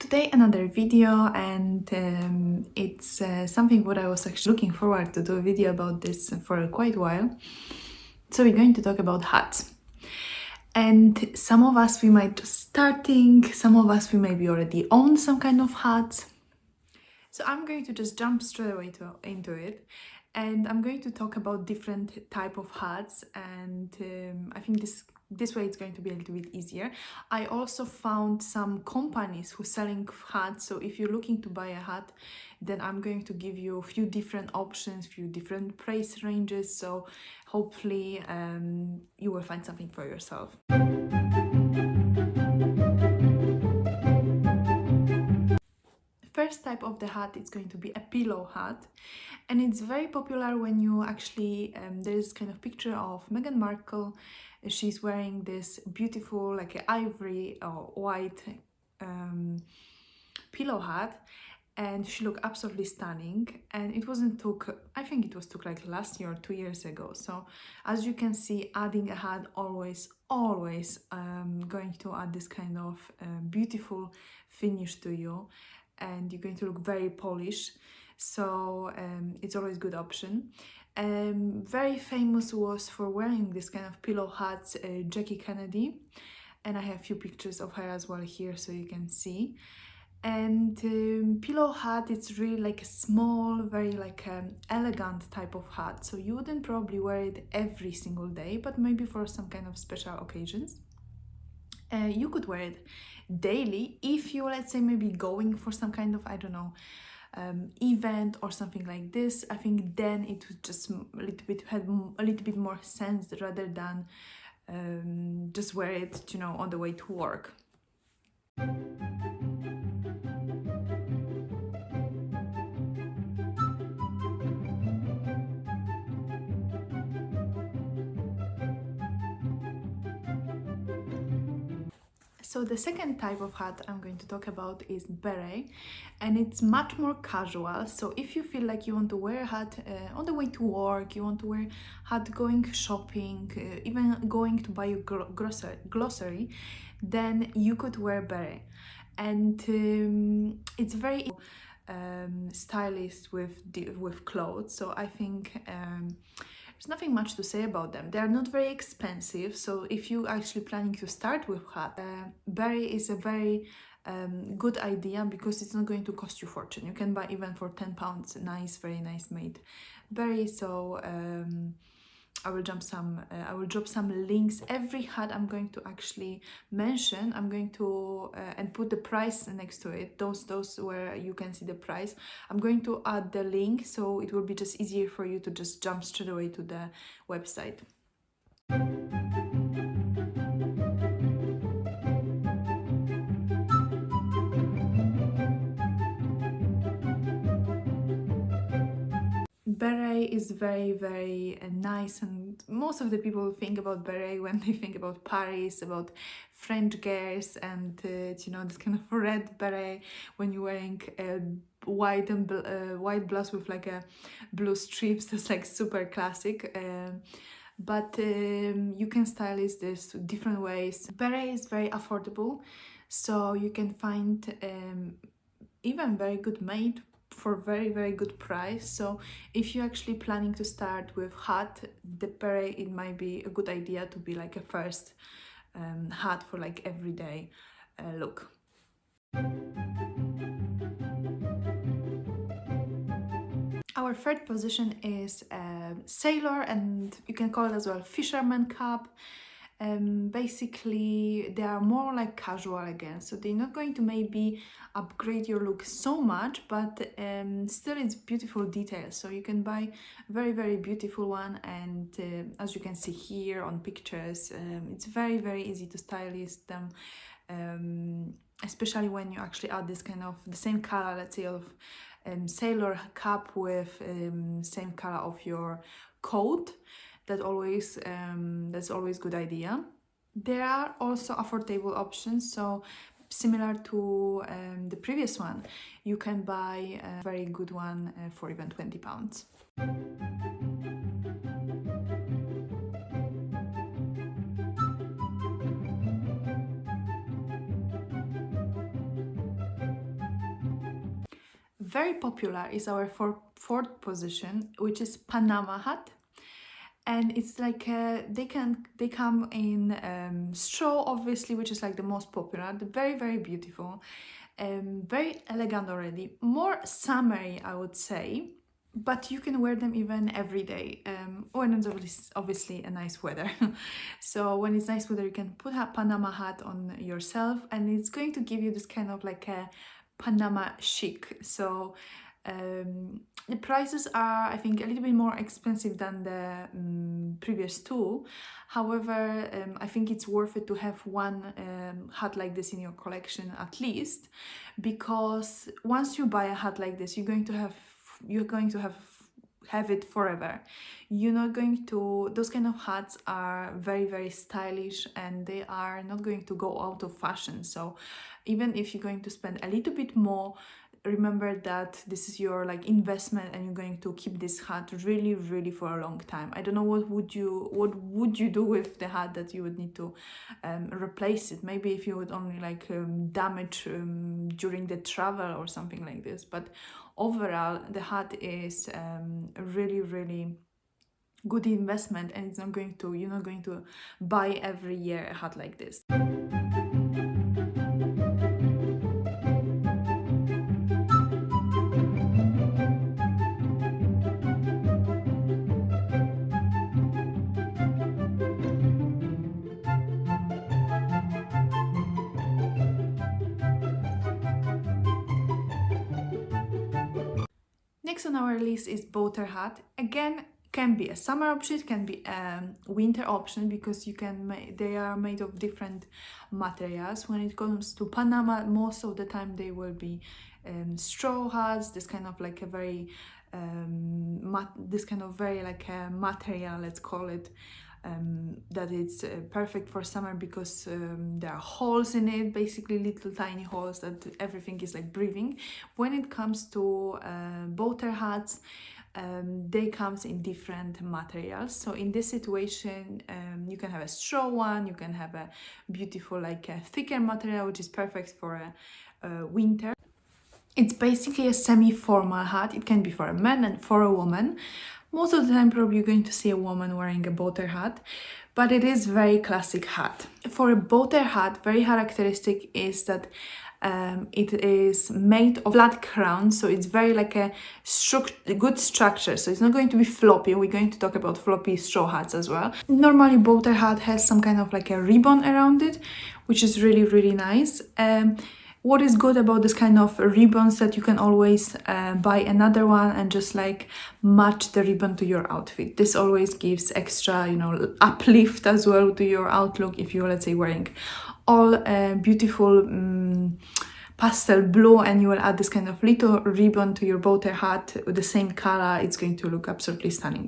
Today another video, and it's something what I was actually looking forward to do a video about this for quite a while. So we're going to talk about hats. And some of us we might just starting, some of us we maybe already own some kind of hats. So I'm going to just jump straight away into it, and I'm going to talk about different type of hats, and I think this way it's going to be a little bit easier. I also found some companies who selling hats, so if you're looking to buy a hat, then I'm going to give you a few different options, few different price ranges, so hopefully you will find something for yourself. First type of the hat is going to be a pillow hat, and it's very popular when you actually there's kind of picture of Meghan Markle. She's wearing this beautiful like ivory or white pillow hat, and she looked absolutely stunning. And it wasn't took, I think it was took like last year or 2 years ago. So as you can see, adding a hat always going to add this kind of beautiful finish to you, and you're going to look very polished. So it's always a good option. Very famous was for wearing this kind of pillow hats, Jackie Kennedy, and I have a few pictures of her as well here so you can see. And pillow hat, it's really like a small, very like elegant type of hat, so you wouldn't probably wear it every single day, but maybe for some kind of special occasions. You could wear it daily if you, let's say, maybe going for some kind of, I don't know, event or something like this. I think then it would just have a little bit more sense rather than just wear it, you know, on the way to work. So the second type of hat I'm going to talk about is beret, and it's much more casual. So if you feel like you want to wear a hat on the way to work, you want to wear hat going shopping, even going to buy a grocery, then you could wear beret. And it's very stylish with clothes. So I think there's nothing much to say about them. They are not very expensive, so if you actually planning to start with hat, beret is a very good idea because it's not going to cost you fortune. You can buy even for £10, nice, very nice made beret. So I will drop some links. Every hat I'm going to actually mention, I'm going to and put the price next to it. Those where you can see the price, I'm going to add the link, so it will be just easier for you to just jump straight away to the website. Beret is very nice, and most of the people think about beret when they think about Paris, about French girls, and you know, this kind of red beret when you're wearing a white and white blouse with like a blue strips. That's like super classic. But you can style this different ways. Beret is very affordable, so you can find even very good made for very good price. So if you're actually planning to start with hat, the beret, it might be a good idea to be like a first hat for like everyday look. Our third position is sailor, and you can call it as well fisherman cap. Basically they are more like casual again, so they're not going to maybe upgrade your look so much, but still it's beautiful details, so you can buy very beautiful one. And as you can see here on pictures, it's very easy to stylish them, especially when you actually add this kind of the same color, let's say, of sailor cap with same color of your coat. That's always good idea. There are also affordable options, so similar to the previous one, you can buy a very good one for even £20. very popular is our fourth position, which is Panama hat. And it's like they come in straw, obviously, which is like the most popular. They're very, very beautiful, very elegant already, more summery, I would say, but you can wear them even every day when it's obviously a nice weather. So when it's nice weather, you can put a Panama hat on yourself, and it's going to give you this kind of like a Panama chic. So the prices are, I think, a little bit more expensive than the previous two. However, I think it's worth it to have one hat like this in your collection at least, because once you buy a hat like this, you're going to have it forever. You're not going to, those kind of hats are very, very stylish, and they are not going to go out of fashion. So even if you're going to spend a little bit more, remember that this is your like investment, and you're going to keep this hat really, really for a long time. I don't know what would you do with the hat that you would need to replace it. Maybe if you would only like damage during the travel or something like this, but overall the hat is a really, really good investment, and it's not going to, you're not going to buy every year a hat like this. Next on our list is boater hat. Again, can be a summer option, can be a winter option, because you can they are made of different materials. When it comes to Panama, most of the time they will be straw hats, this kind of like a very like a material, let's call it, that it's perfect for summer, because there are holes in it, basically little tiny holes that everything is like breathing. When it comes to boater hats, they comes in different materials. So in this situation, you can have a straw one, you can have a beautiful like a thicker material, which is perfect for a winter. It's basically a semi-formal hat. It can be for a man and for a woman. Most of the time, probably you're going to see a woman wearing a boater hat, but it is very classic hat. For a boater hat, very characteristic is that it is made of flat crown, so it's very like a good structure. So it's not going to be floppy. We're going to talk about floppy straw hats as well. Normally, boater hat has some kind of like a ribbon around it, which is really, really nice. What is good about this kind of ribbons, that you can always buy another one and just like match the ribbon to your outfit. This always gives extra, uplift as well to your outlook. If you're, let's say, wearing all beautiful pastel blue, and you will add this kind of little ribbon to your boater hat with the same color, it's going to look absolutely stunning.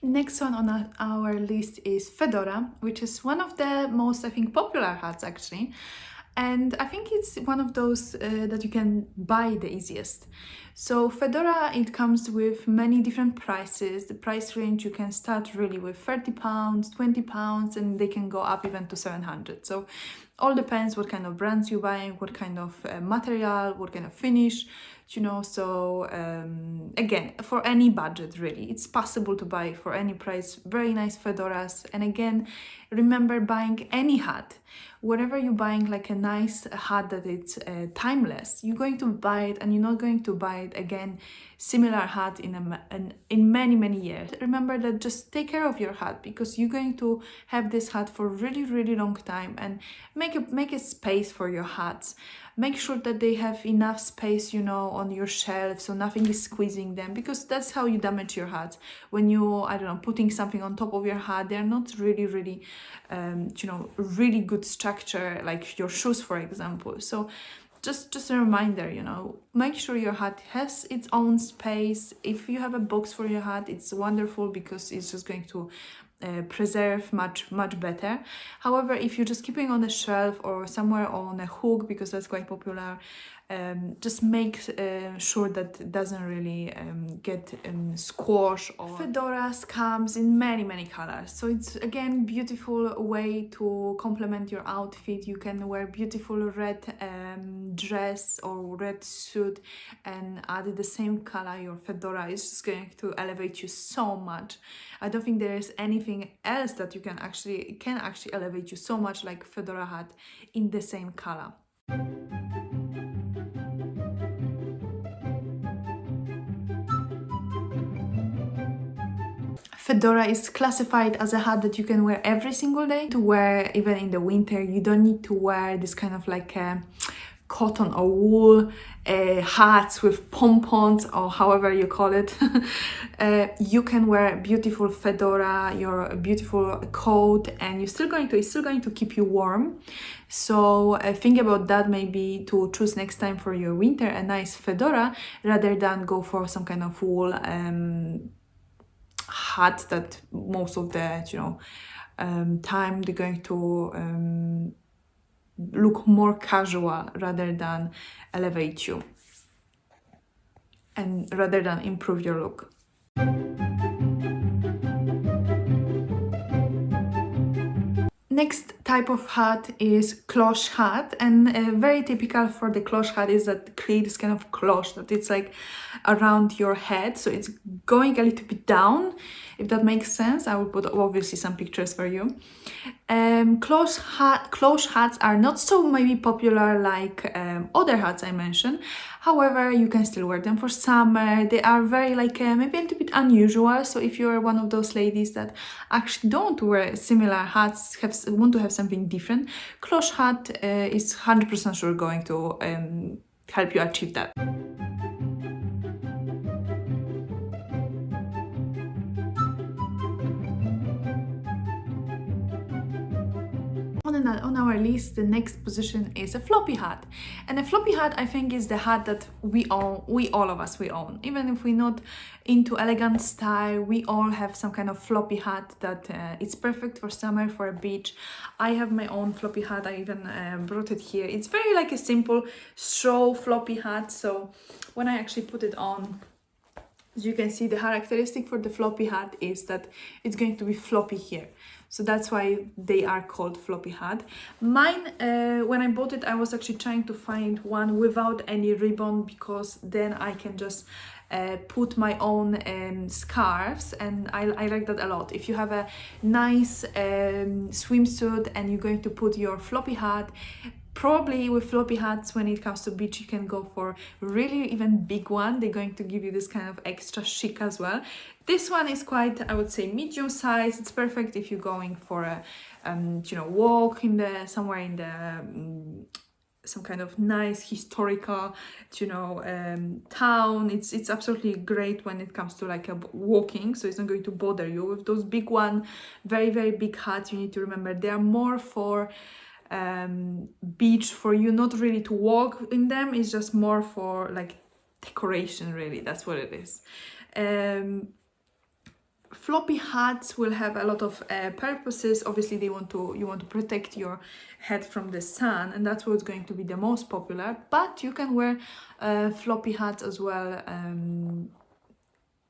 Next one on our list is Fedora, which is one of the most, I think, popular hats actually. And I think it's one of those that you can buy the easiest. So Fedora, it comes with many different prices. The price range, you can start really with £30, £20, and they can go up even to 700. So all depends what kind of brands you're buying, what kind of material, what kind of finish, so again, for any budget really, it's possible to buy for any price very nice fedoras. And again, remember, buying any hat, whatever you're buying, like a nice hat that it's timeless, you're going to buy it, and you're not going to buy it again similar hat in many years. Remember that, just take care of your hat, because you're going to have this hat for really, really long time, and make a space for your hats. Make sure that they have enough space, on your shelf, so nothing is squeezing them, because that's how you damage your hats. When you, I don't know, putting something on top of your hat, they're not really, really, really good structure, like your shoes, for example. So just a reminder, make sure your hat has its own space. If you have a box for your hat, it's wonderful, because it's just going to preserve much better. However, if you're just keeping on the shelf or somewhere on a hook, because that's quite popular, just make sure that it doesn't really get squashed. Or fedoras comes in many colors, so it's again beautiful way to complement your outfit. You can wear beautiful red dress or red suit and add the same color. Your fedora is just going to elevate you so much. I don't think there is anything else that you can actually elevate you so much like fedora hat in the same color. Fedora is classified as a hat that you can wear every single day. To wear even in the winter, you don't need to wear this kind of like cotton or wool hats with pompons or however you call it. You can wear beautiful fedora, your beautiful coat, and it's still going to keep you warm. So think about that, maybe to choose next time for your winter a nice fedora rather than go for some kind of wool hat that most of the time they're going to look more casual rather than elevate you and rather than improve your look. Next type of hat is cloche hat, and very typical for the cloche hat is that create this kind of cloche that it's like around your head, so it's going a little bit down, if that makes sense. I will put obviously some pictures for you. Cloche hats are not so maybe popular like other hats I mentioned. However, you can still wear them for summer. They are very like maybe a little bit unusual. So if you're one of those ladies that actually don't wear similar hats, want to have something different, cloche hat is 100% sure going to help you achieve that. On our list, the next position is a floppy hat, and a floppy hat I think is the hat that we own. Even if we're not into elegant style, we all have some kind of floppy hat that it's perfect for summer, for a beach. I have my own floppy hat. I even brought it here. It's very like a simple straw floppy hat, so when I actually put it on, as you can see, the characteristic for the floppy hat is that it's going to be floppy here. So that's why they are called floppy hat. Mine, when I bought it, I was actually trying to find one without any ribbon, because then I can just put my own scarves, and I like that a lot. If you have a nice swimsuit and you're going to put your floppy hat, probably with floppy hats, when it comes to beach, you can go for really even big one. They're going to give you this kind of extra chic as well. This one is quite, I would say, medium size. It's perfect if you're going for a walk in the somewhere in the some kind of nice historical town. It's absolutely great when it comes to like a walking, so it's not going to bother you. With those big one, very big hats, you need to remember they are more for beach, for you not really to walk in them. It's just more for like decoration, really. That's what it is. Floppy hats will have a lot of purposes. Obviously, you want to protect your head from the sun, and that's what's going to be the most popular. But you can wear floppy hats as well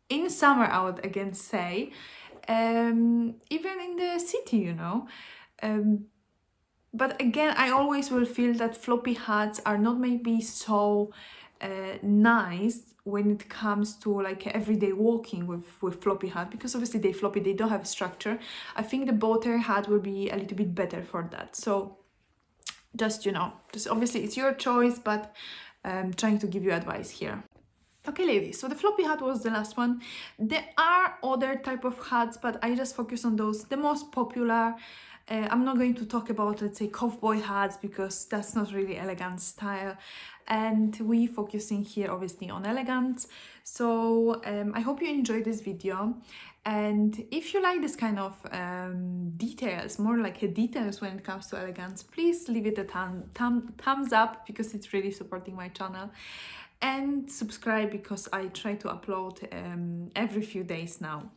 in summer, I would again say, even in the city, but again, I always will feel that floppy hats are not maybe so nice when it comes to like everyday walking with floppy hat, because obviously they floppy, they don't have structure. I think the boater hat will be a little bit better for that. So just obviously it's your choice, but I'm trying to give you advice here. Okay, ladies, so the floppy hat was the last one. There are other type of hats, but I just focus on those, the most popular. I'm not going to talk about, let's say, cowboy hats, because that's not really elegant style, and we focusing here obviously on elegance. So I hope you enjoyed this video, and if you like this kind of details, more like details when it comes to elegance, please leave it a thumbs up, because it's really supporting my channel, and subscribe, because I try to upload every few days now.